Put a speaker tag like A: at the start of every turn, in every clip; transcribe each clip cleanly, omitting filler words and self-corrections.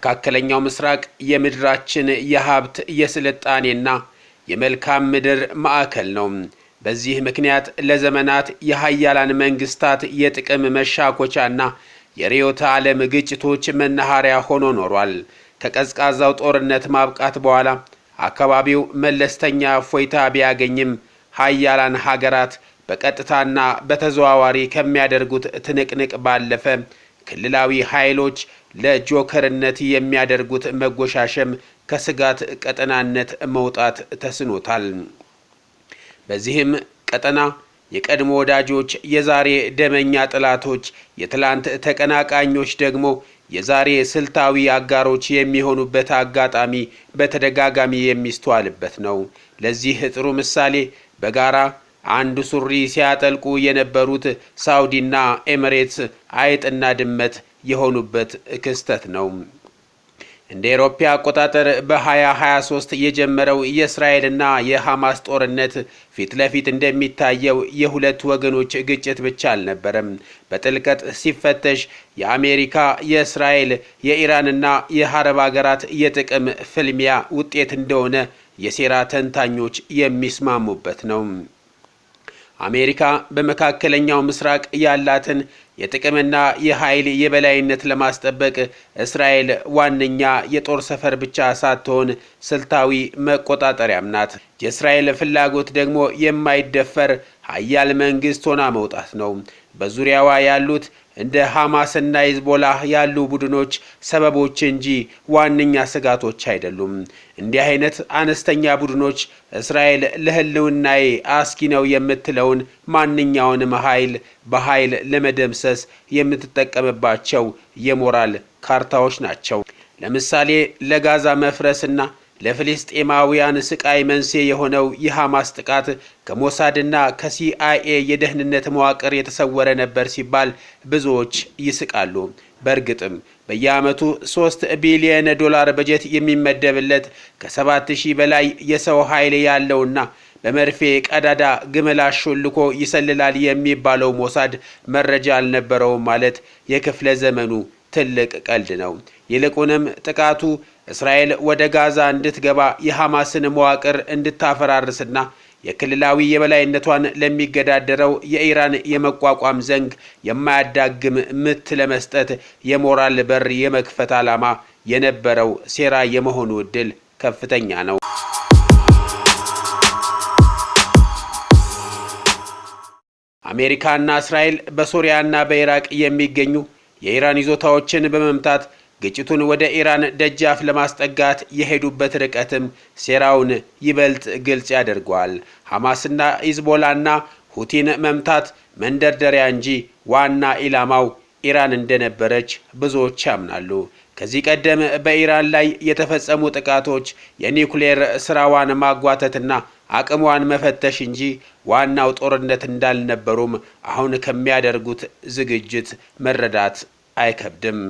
A: መካከለኛው ምስራቅ የምድራችን የሀብት የስልጣኔና የመልካም ምድር ማዕከል ነው። በዚህ ምክንያት ለዘመናት የሀያላን መንግስታት የጥቅም መሻኮቻና የርዕዮተ ዓለም ግጭቶች መናኸሪያ ሆኖ ኖሯል። ከቀዝቃዛው ጦርነት ማብቃት በኋላ አካባቢው መለስተኛ እፎይታ ቢያገኝም ሀያላን ሀገራት በቀጥታና በተዘዋዋሪ ከሚያደርጉት ትንቅንቅ ባለፈ ክልላዊ ኃይሎች ለጆከርነት የሚያደርጉት መጎሻሸም ከስጋት ቀጠናነት መውጣት ተስኖታል። በዚህም ቀጠና የቀድሞ ወዳጆች የዛሬ ደመኛ ጠላቶች፣ የትላንት ተቀናቃኞች ደግሞ የዛሬ ስልታዊ አጋሮች የሚሆኑበት አጋጣሚ በተደጋጋሚ የሚስተዋልበት ነው። ለዚህ ጥሩ ምሳሌ በጋራ አንድ ሱሪ ሲያጠልቁ የነበሩት ሳውዲና ኤሚሬትስ አይጥና ድመት የሆኑበት ክስተት ነው። እንደ አውሮፓ አቆጣጠር በ2023 የጀመረው የእስራኤልና የሐማስ ጦርነት ፊት ለፊት እንደሚታየው የሁለት ወገኖች ግጭት ብቻ አልነበረም። በጥልቀት ሲፈተሽ የአሜሪካ፣ የእስራኤል፣ የኢራንና የአረብ ሀገራት የጥቅም ፍልሚያ ውጤት እንደሆነ የሴራ ተንታኞች የሚስማሙበት ነው። አሜሪካ በመካከለኛው ምስራቅ ያላትን የጥቅምና የኃይል የበላይነት ለማስጠበቅ እስራኤል ዋነኛ የጦር ሰፈር ብቻ ሳትሆን ስልታዊ መቆጣጠሪያም ናት። የእስራኤል ፍላጎት ደግሞ የማይደፈር ሀያል መንግስት ሆና መውጣት ነው። በዙሪያዋ ያሉት እንደ ሐማስና ሂዝቦላህ ያሉ ቡድኖች ሰበቦች እንጂ ዋነኛ ስጋቶች አይደሉም። እንዲህ አይነት አነስተኛ ቡድኖች እስራኤል ለህልውናዬ አስጊ ነው የምትለውን ማንኛውንም ኃይል በኃይል ለመደምሰስ የምትጠቀምባቸው የሞራል ካርታዎች ናቸው። ለምሳሌ ለጋዛ መፍረስና ለፍልስጤማውያን ስቃይ መንስኤ የሆነው የሐማስ ጥቃት ከሞሳድና ከሲአይኤ የደህንነት መዋቅር የተሰወረ ነበር ሲባል ብዙዎች ይስቃሉ። በእርግጥም በየዓመቱ 3 ቢሊዮን ዶላር በጀት የሚመደብለት ከ7000 በላይ የሰው ኃይል ያለውና በመርፌ ቀዳዳ ግመል አሾልኮ ይሰልላል የሚባለው ሞሳድ መረጃ አልነበረውም ማለት የክፍለ ዘመኑ ትልቅ ቀልድ ነው። ይልቁንም ጥቃቱ እስራኤል ወደ ጋዛ እንድትገባ የሐማስን መዋቅር እንድታፈራርስና የክልላዊ የበላይነቷን ለሚገዳደረው የኢራን የመቋቋም ዘንግ የማያዳግም ምት ለመስጠት የሞራል በር የመክፈት ዓላማ የነበረው ሴራ የመሆኑ ዕድል ከፍተኛ ነው። አሜሪካና እስራኤል በሶሪያና በኢራቅ የሚገኙ የኢራን ይዞታዎችን በመምታት ግጭቱን ወደ ኢራን ደጃፍ ለማስጠጋት የሄዱበት ርቀትም ሴራውን ይበልጥ ግልጽ ያደርገዋል። ሐማስና ሂዝቦላና ሁቲን መምታት መንደርደሪያ እንጂ ዋና ኢላማው ኢራን እንደነበረች ብዙዎች ያምናሉ። ከዚህ ቀደም በኢራን ላይ የተፈጸሙ ጥቃቶች የኒውክሌር ስራዋን ማጓተትና አቅሟን መፈተሽ እንጂ ዋናው ጦርነት እንዳልነበሩም አሁን ከሚያደርጉት ዝግጅት መረዳት አይከብድም።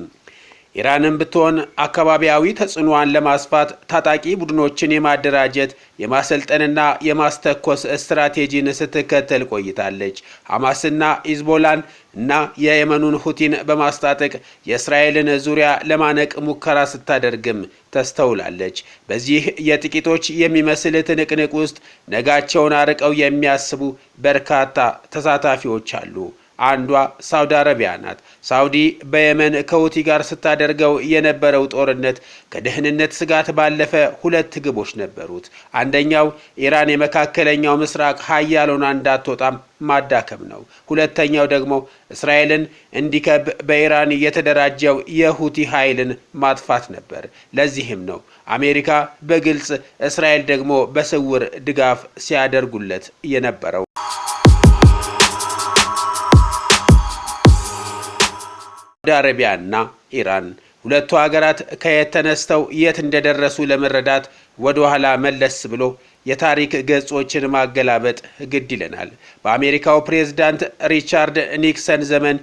A: ኢራንም ብትሆን አካባቢያዊ ተጽዕኖዋን ለማስፋት ታጣቂ ቡድኖችን የማደራጀት የማሰልጠንና የማስተኮስ ስትራቴጂን ስትከተል ቆይታለች። ሐማስና ሂዝቦላን እና የየመኑን ሁቲን በማስታጠቅ የእስራኤልን ዙሪያ ለማነቅ ሙከራ ስታደርግም ተስተውላለች። በዚህ የጥቂቶች የሚመስል ትንቅንቅ ውስጥ ነጋቸውን አርቀው የሚያስቡ በርካታ ተሳታፊዎች አሉ። አንዷ ሳውዲ አረቢያ ናት። ሳውዲ በየመን ከሁቲ ጋር ስታደርገው የነበረው ጦርነት ከደህንነት ስጋት ባለፈ ሁለት ግቦች ነበሩት። አንደኛው ኢራን የመካከለኛው ምስራቅ ሀያል ሆና እንዳትወጣም ማዳከም ነው። ሁለተኛው ደግሞ እስራኤልን እንዲከብ በኢራን የተደራጀው የሁቲ ኃይልን ማጥፋት ነበር። ለዚህም ነው አሜሪካ በግልጽ እስራኤል ደግሞ በስውር ድጋፍ ሲያደርጉለት የነበረው። ሳውዲ አረቢያና ኢራን ሁለቱ ሀገራት ከየት ተነስተው የት እንደደረሱ ለመረዳት ወደ ኋላ መለስ ብሎ የታሪክ ገጾችን ማገላበጥ ግድ ይለናል። በአሜሪካው ፕሬዝዳንት ሪቻርድ ኒክሰን ዘመን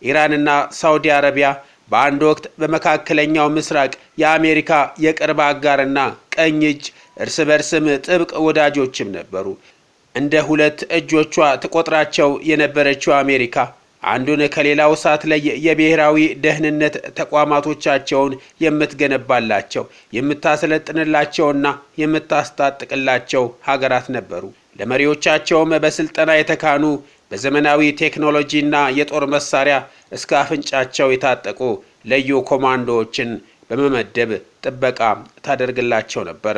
A: ኢራንና ሳውዲ አረቢያ በአንድ ወቅት በመካከለኛው ምስራቅ የአሜሪካ የቅርብ አጋርና ቀኝ እጅ እርስ በርስም ጥብቅ ወዳጆችም ነበሩ። እንደ ሁለት እጆቿ ተቆጥራቸው የነበረችው አሜሪካ አንዱን ከሌላው ሳትለይ የብሔራዊ ደህንነት ተቋማቶቻቸውን የምትገነባላቸው የምታሰለጥንላቸውና የምታስታጥቅላቸው ሀገራት ነበሩ። ለመሪዎቻቸውም በስልጠና የተካኑ በዘመናዊ ቴክኖሎጂና የጦር መሳሪያ እስከ አፍንጫቸው የታጠቁ ልዩ ኮማንዶዎችን በመመደብ ጥበቃ ታደርግላቸው ነበር።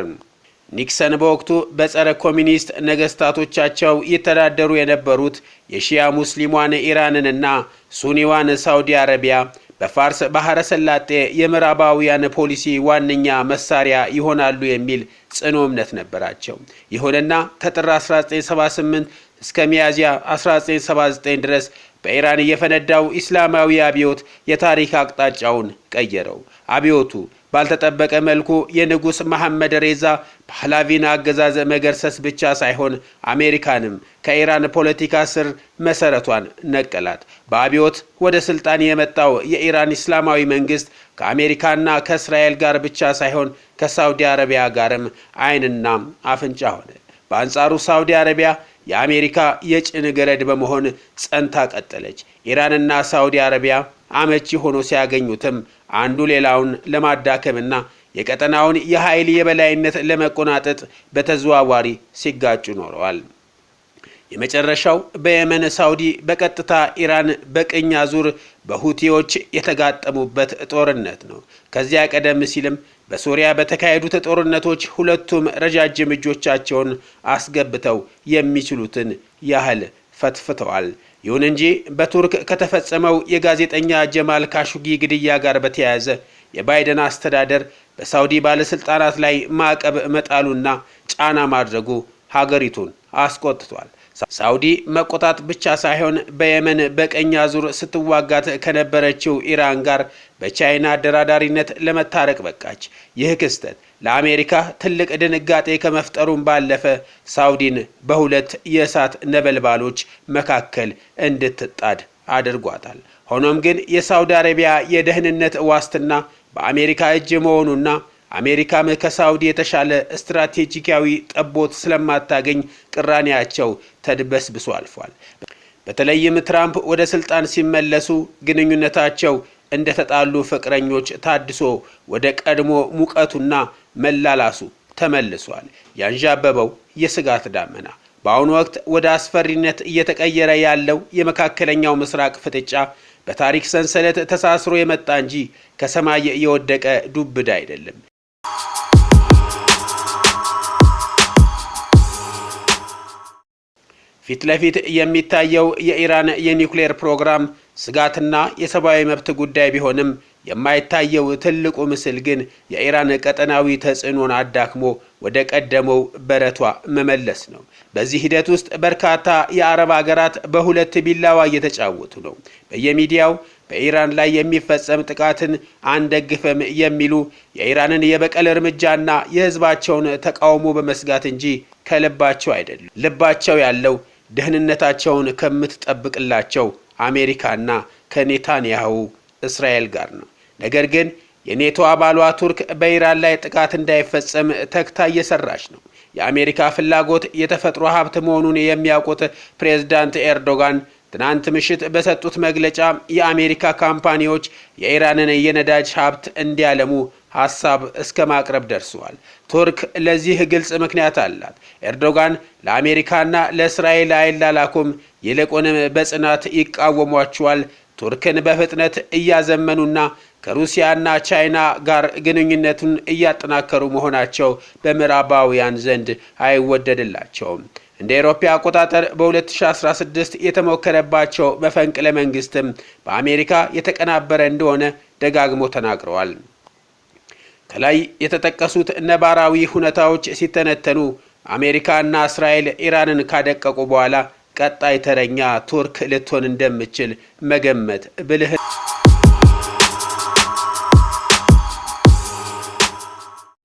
A: ኒክሰን በወቅቱ በጸረ ኮሚኒስት ነገስታቶቻቸው ይተዳደሩ የነበሩት የሺያ ሙስሊሟን ኢራንንና ሱኒዋን ሳውዲ አረቢያ በፋርስ ባህረ ሰላጤ የምዕራባውያን ፖሊሲ ዋነኛ መሳሪያ ይሆናሉ የሚል ጽኑ እምነት ነበራቸው። ይሁንና ከጥር 1978 እስከ ሚያዝያ 1979 ድረስ በኢራን የፈነዳው ኢስላማዊ አብዮት የታሪክ አቅጣጫውን ቀየረው። አብዮቱ ባልተጠበቀ መልኩ የንጉስ መሐመድ ሬዛ ፓህላቪን አገዛዝ መገርሰስ ብቻ ሳይሆን አሜሪካንም ከኢራን ፖለቲካ ስር መሰረቷን ነቀላት። በአብዮት ወደ ስልጣን የመጣው የኢራን እስላማዊ መንግስት ከአሜሪካና ከእስራኤል ጋር ብቻ ሳይሆን ከሳውዲ አረቢያ ጋርም ዓይንና አፍንጫ ሆነ። በአንጻሩ ሳውዲ አረቢያ የአሜሪካ የጭን ገረድ በመሆን ጸንታ ቀጠለች። ኢራንና ሳውዲ አረቢያ አመቺ ሆኖ ሲያገኙትም አንዱ ሌላውን ለማዳከምና የቀጠናውን የኃይል የበላይነት ለመቆናጠጥ በተዘዋዋሪ ሲጋጩ ኖረዋል። የመጨረሻው በየመን ሳውዲ በቀጥታ ኢራን በቅኝ አዙር በሁቲዎች የተጋጠሙበት ጦርነት ነው። ከዚያ ቀደም ሲልም በሶሪያ በተካሄዱት ጦርነቶች ሁለቱም ረጃጅም እጆቻቸውን አስገብተው የሚችሉትን ያህል ፈትፍተዋል። ይሁን እንጂ በቱርክ ከተፈጸመው የጋዜጠኛ ጀማል ካሾጊ ግድያ ጋር በተያያዘ የባይደን አስተዳደር በሳውዲ ባለስልጣናት ላይ ማዕቀብ መጣሉና ጫና ማድረጉ ሀገሪቱን አስቆጥቷል። ሳውዲ መቆጣት ብቻ ሳይሆን በየመን በቀኝ አዙር ስትዋጋት ከነበረችው ኢራን ጋር በቻይና አደራዳሪነት ለመታረቅ በቃች። ይህ ክስተት ለአሜሪካ ትልቅ ድንጋጤ ከመፍጠሩም ባለፈ ሳውዲን በሁለት የእሳት ነበልባሎች መካከል እንድትጣድ አድርጓታል። ሆኖም ግን የሳውዲ አረቢያ የደህንነት ዋስትና በአሜሪካ እጅ መሆኑና አሜሪካም ከሳውዲ የተሻለ ስትራቴጂካዊ ጠቦት ስለማታገኝ ቅራኔያቸው ተድበስብሶ አልፏል። በተለይም ትራምፕ ወደ ስልጣን ሲመለሱ ግንኙነታቸው እንደተጣሉ ፍቅረኞች ታድሶ ወደ ቀድሞ ሙቀቱና መላላሱ ተመልሷል። ያንዣበበው የስጋት ዳመና በአሁኑ ወቅት ወደ አስፈሪነት እየተቀየረ ያለው የመካከለኛው ምስራቅ ፍጥጫ በታሪክ ሰንሰለት ተሳስሮ የመጣ እንጂ ከሰማይ የወደቀ ዱብዳ አይደለም። ፊት ለፊት የሚታየው የኢራን የኒውክሌር ፕሮግራም ስጋትና የሰብአዊ መብት ጉዳይ ቢሆንም የማይታየው ትልቁ ምስል ግን የኢራን ቀጠናዊ ተጽዕኖን አዳክሞ ወደ ቀደመው በረቷ መመለስ ነው። በዚህ ሂደት ውስጥ በርካታ የአረብ ሀገራት በሁለት ቢላዋ እየተጫወቱ ነው። በየሚዲያው በኢራን ላይ የሚፈጸም ጥቃትን አንደግፍም የሚሉ የኢራንን የበቀል እርምጃና የህዝባቸውን ተቃውሞ በመስጋት እንጂ ከልባቸው አይደሉም። ልባቸው ያለው ደህንነታቸውን ከምትጠብቅላቸው አሜሪካና ከኔታንያሁ እስራኤል ጋር ነው። ነገር ግን የኔቶ አባሏ ቱርክ በኢራን ላይ ጥቃት እንዳይፈጸም ተግታ እየሰራች ነው። የአሜሪካ ፍላጎት የተፈጥሮ ሀብት መሆኑን የሚያውቁት ፕሬዝዳንት ኤርዶጋን ትናንት ምሽት በሰጡት መግለጫ የአሜሪካ ካምፓኒዎች የኢራንን የነዳጅ ሀብት እንዲያለሙ ሐሳብ እስከ ማቅረብ ደርሰዋል። ቱርክ ለዚህ ግልጽ ምክንያት አላት። ኤርዶጋን ለአሜሪካና ለእስራኤል አይላላኩም፣ ይልቁንም በጽናት ይቃወሟቸዋል። ቱርክን በፍጥነት እያዘመኑና ከሩሲያና ቻይና ጋር ግንኙነቱን እያጠናከሩ መሆናቸው በምዕራባውያን ዘንድ አይወደድላቸውም። እንደ አውሮፓ አቆጣጠር በ2016 የተሞከረባቸው መፈንቅለ መንግስትም በአሜሪካ የተቀናበረ እንደሆነ ደጋግሞ ተናግረዋል። ከላይ የተጠቀሱት ነባራዊ ሁኔታዎች ሲተነተኑ አሜሪካና እስራኤል ኢራንን ካደቀቁ በኋላ ቀጣይ ተረኛ ቱርክ ልትሆን እንደምትችል መገመት ብልህ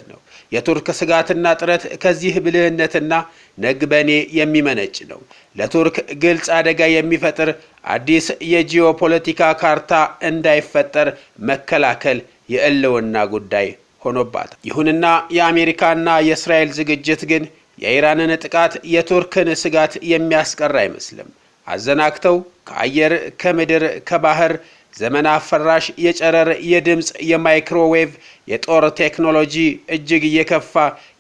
A: ነው። የቱርክ ስጋትና ጥረት ከዚህ ብልህነትና ነግበኔ የሚመነጭ ነው። ለቱርክ ግልጽ አደጋ የሚፈጥር አዲስ የጂኦፖለቲካ ካርታ እንዳይፈጠር መከላከል የእልውና ጉዳይ ሆኖባታል። ይሁንና የአሜሪካና የእስራኤል ዝግጅት ግን የኢራንን ጥቃት የቱርክን ስጋት የሚያስቀር አይመስልም። አዘናክተው ከአየር ከምድር ከባህር ዘመን አፈራሽ የጨረር የድምጽ የማይክሮዌቭ የጦር ቴክኖሎጂ እጅግ የከፋ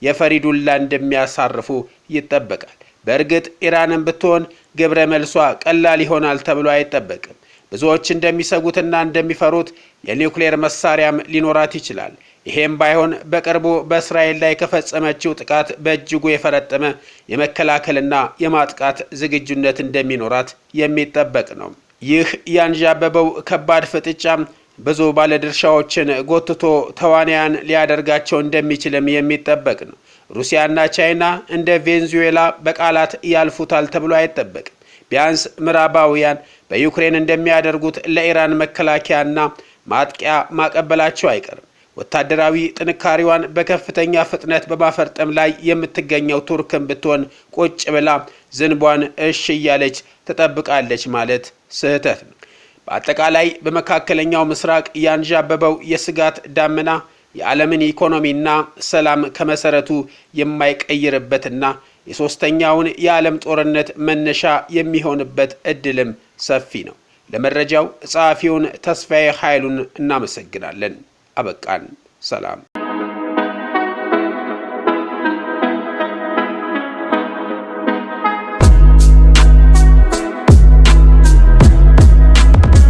A: የፈሪዱላ እንደሚያሳርፉ ይጠበቃል። በእርግጥ ኢራንን ብትሆን ግብረ መልሷ ቀላል ይሆናል ተብሎ አይጠበቅም። ብዙዎች እንደሚሰጉትና እንደሚፈሩት የኒውክሌር መሳሪያም ሊኖራት ይችላል። ይሄም ባይሆን በቅርቡ በእስራኤል ላይ ከፈጸመችው ጥቃት በእጅጉ የፈረጠመ የመከላከልና የማጥቃት ዝግጁነት እንደሚኖራት የሚጠበቅ ነው። ይህ ያንዣበበው ከባድ ፍጥጫ ብዙ ባለድርሻዎችን ጎትቶ ተዋንያን ሊያደርጋቸው እንደሚችልም የሚጠበቅ ነው። ሩሲያና ቻይና እንደ ቬንዙዌላ በቃላት ያልፉታል ተብሎ አይጠበቅም። ቢያንስ ምዕራባውያን በዩክሬን እንደሚያደርጉት ለኢራን መከላከያና ማጥቂያ ማቀበላቸው አይቀርም። ወታደራዊ ጥንካሬዋን በከፍተኛ ፍጥነት በማፈርጠም ላይ የምትገኘው ቱርክን ብትሆን ቁጭ ብላ ዝንቧን እሺ እያለች ተጠብቃለች ማለት ስህተት ነው። በአጠቃላይ በመካከለኛው ምስራቅ ያንዣበበው የስጋት ዳመና የዓለምን ኢኮኖሚና ሰላም ከመሰረቱ የማይቀይርበትና የሶስተኛውን የዓለም ጦርነት መነሻ የሚሆንበት እድልም ሰፊ ነው። ለመረጃው ጸሐፊውን ተስፋዬ ኃይሉን እናመሰግናለን። አበቃን። ሰላም።